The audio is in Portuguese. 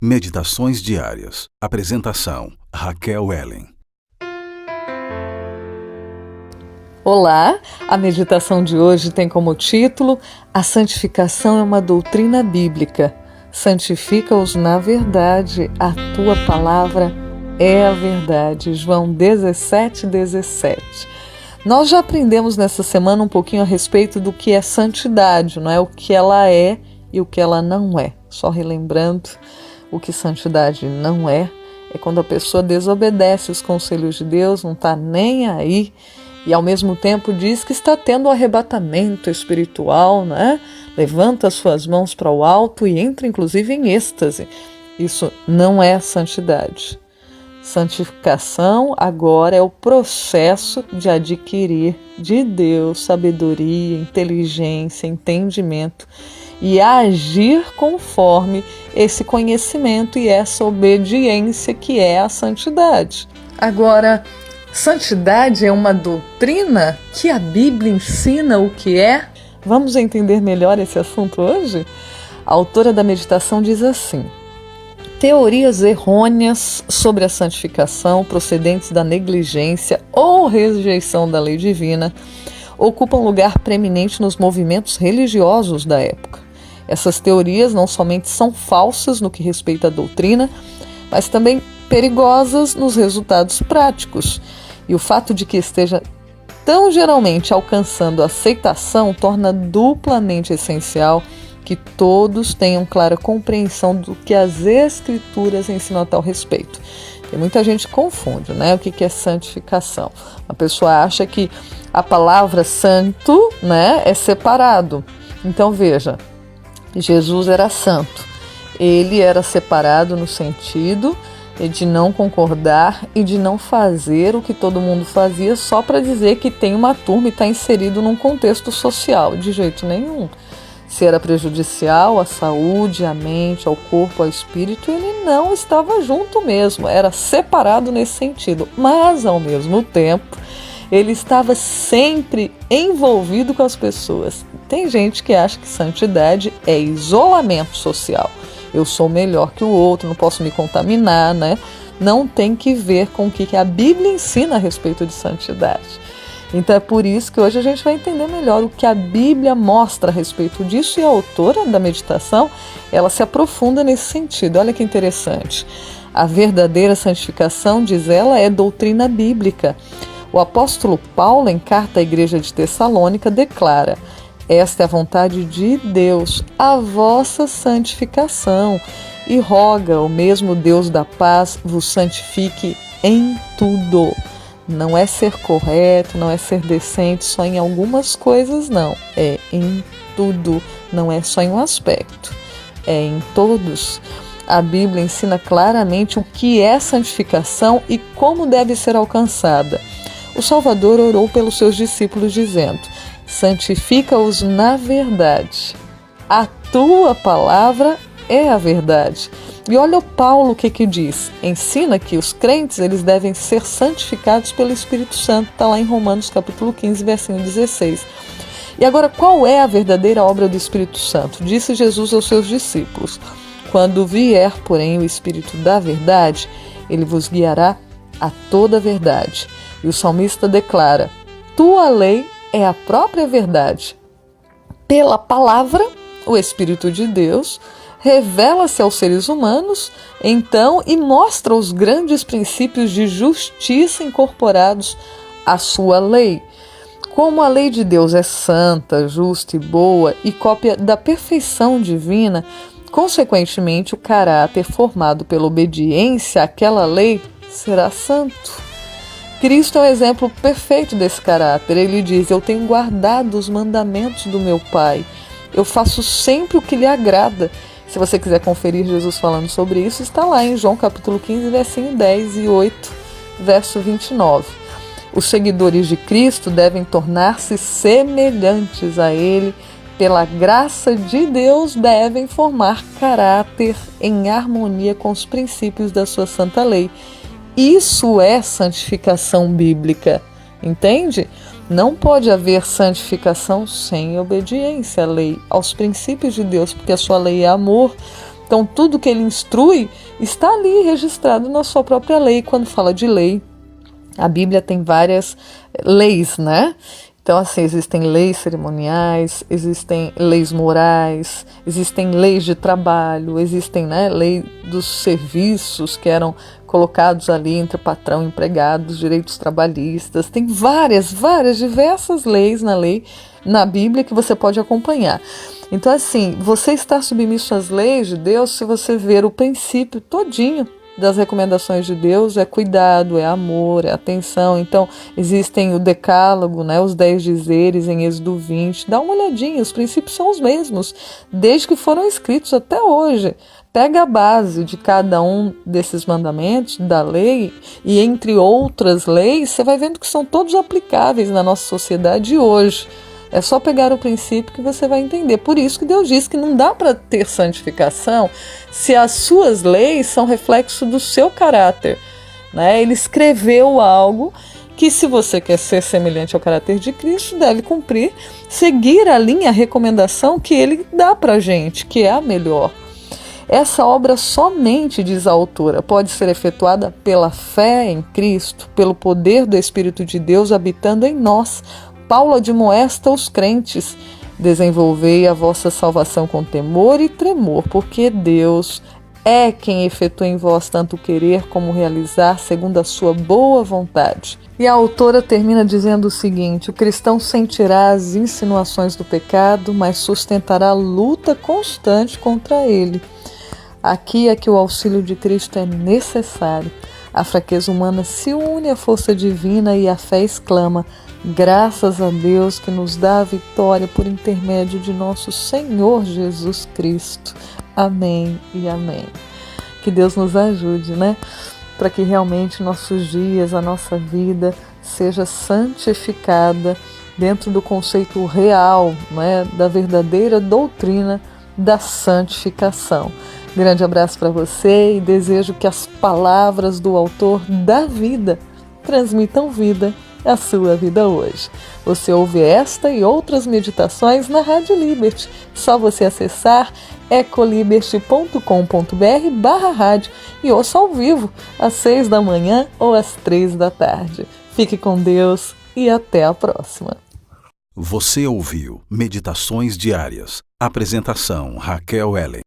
Meditações diárias. Apresentação: Raquel Ellen. Olá, a meditação de hoje tem como título: A santificação é uma doutrina bíblica. Santifica-os na verdade, a tua palavra é a verdade. João 17:17. Nós já aprendemos nessa semana um pouquinho a respeito do que é santidade, não é? O que ela é e o que ela não é. Só relembrando, o que santidade não é quando a pessoa desobedece os conselhos de Deus, não está nem aí e ao mesmo tempo diz que está tendo um arrebatamento espiritual, né? Levanta as suas mãos para o alto e entra inclusive em êxtase. Isso não é santidade. Santificação agora é o processo de adquirir de Deus sabedoria, inteligência, entendimento e agir conforme esse conhecimento e essa obediência que é a santidade. Agora, santidade é uma doutrina que a Bíblia ensina o que é? Vamos entender melhor esse assunto hoje? A autora da meditação diz assim: teorias errôneas sobre a santificação procedentes da negligência ou rejeição da lei divina ocupam lugar preeminente nos movimentos religiosos da época. Essas teorias não somente são falsas no que respeita à doutrina, mas também perigosas nos resultados práticos. E o fato de que esteja tão geralmente alcançando aceitação torna duplamente essencial que todos tenham clara compreensão do que as Escrituras ensinam a tal respeito. E muita gente confunde, né? O que é santificação? A pessoa acha que a palavra santo, né, é separado. Então veja, Jesus era santo. Ele era separado no sentido de não concordar e de não fazer o que todo mundo fazia só para dizer que tem uma turma e está inserido num contexto social. De jeito nenhum. Se era prejudicial à saúde, à mente, ao corpo, ao espírito, ele não estava junto mesmo, era separado nesse sentido. Mas, ao mesmo tempo, ele estava sempre envolvido com as pessoas. Tem gente que acha que santidade é isolamento social. Eu sou melhor que o outro, não posso me contaminar, né? Não tem que ver com o que a Bíblia ensina a respeito de santidade. Então é por isso que hoje a gente vai entender melhor o que a Bíblia mostra a respeito disso, e a autora da meditação, ela se aprofunda nesse sentido. Olha que interessante. A verdadeira santificação, diz ela, é doutrina bíblica. O apóstolo Paulo, em carta à igreja de Tessalônica, declara: esta é a vontade de Deus, a vossa santificação, e roga o mesmo Deus da paz vos santifique em tudo. Não é ser correto, não é ser decente só em algumas coisas, não. É em tudo, não é só em um aspecto. É em todos. A Bíblia ensina claramente o que é santificação e como deve ser alcançada. O Salvador orou pelos seus discípulos dizendo: santifica-os na verdade. A tua palavra é a verdade. E olha o Paulo o que diz. Ensina que os crentes eles devem ser santificados pelo Espírito Santo. Está lá em Romanos capítulo 15, versículo 16. E agora, qual é a verdadeira obra do Espírito Santo? Disse Jesus aos seus discípulos: quando vier, porém, o Espírito da verdade, ele vos guiará a toda a verdade. E o salmista declara: tua lei é a própria verdade. Pela palavra, o Espírito de Deus revela-se aos seres humanos, então, e mostra os grandes princípios de justiça incorporados à sua lei. Como a lei de Deus é santa, justa e boa e cópia da perfeição divina, consequentemente, o caráter formado pela obediência àquela lei será santo. Cristo é um exemplo perfeito desse caráter. Ele diz: eu tenho guardado os mandamentos do meu Pai. Eu faço sempre o que lhe agrada. Se você quiser conferir Jesus falando sobre isso, está lá em João capítulo 15, versículo 10 e 8, verso 29. Os seguidores de Cristo devem tornar-se semelhantes a Ele. Pela graça de Deus, devem formar caráter em harmonia com os princípios da sua santa lei. Isso é santificação bíblica, entende? Não pode haver santificação sem obediência à lei, aos princípios de Deus, porque a sua lei é amor. Então tudo que ele instrui está ali registrado na sua própria lei. Quando fala de lei, a Bíblia tem várias leis, né? Então, assim, existem leis cerimoniais, existem leis morais, existem leis de trabalho, existem, né, lei dos serviços que eram colocados ali entre patrão e empregado, direitos trabalhistas. Tem diversas leis na Bíblia que você pode acompanhar. Então, assim, você está submisso às leis de Deus se você ver o princípio todinho das recomendações de Deus. É cuidado, é amor, é atenção. Então, existem o decálogo, né, os 10 dizeres em Êxodo 20. Dá uma olhadinha, os princípios são os mesmos, desde que foram escritos até hoje. Pega a base de cada um desses mandamentos, da lei, e entre outras leis, você vai vendo que são todos aplicáveis na nossa sociedade hoje. É só pegar o princípio que você vai entender. Por isso que Deus diz que não dá para ter santificação se as suas leis são reflexo do seu caráter, né? Ele escreveu algo que, se você quer ser semelhante ao caráter de Cristo, deve cumprir, seguir a linha, a recomendação que ele dá para a gente, que é a melhor. Essa obra somente, diz a autora, pode ser efetuada pela fé em Cristo, pelo poder do Espírito de Deus habitando em nós. Paulo admoesta os crentes: desenvolvei a vossa salvação com temor e tremor, porque Deus é quem efetua em vós tanto querer como realizar segundo a sua boa vontade. E a autora termina dizendo o seguinte: o cristão sentirá as insinuações do pecado, mas sustentará a luta constante contra ele. Aqui é que o auxílio de Cristo é necessário. A fraqueza humana se une à força divina e a fé exclama: graças a Deus que nos dá a vitória por intermédio de nosso Senhor Jesus Cristo. Amém e amém. Que Deus nos ajude, né? Para que realmente nossos dias, a nossa vida seja santificada dentro do conceito real, né, da verdadeira doutrina da santificação. Grande abraço para você e desejo que as palavras do autor da vida transmitam vida à sua vida hoje. Você ouve esta e outras meditações na Rádio Liberty. Só você acessar ecoliberty.com.br/rádio e ouça ao vivo às 6 da manhã ou às 3 da tarde. Fique com Deus e até a próxima. Você ouviu Meditações Diárias. Apresentação: Raquel Ellen.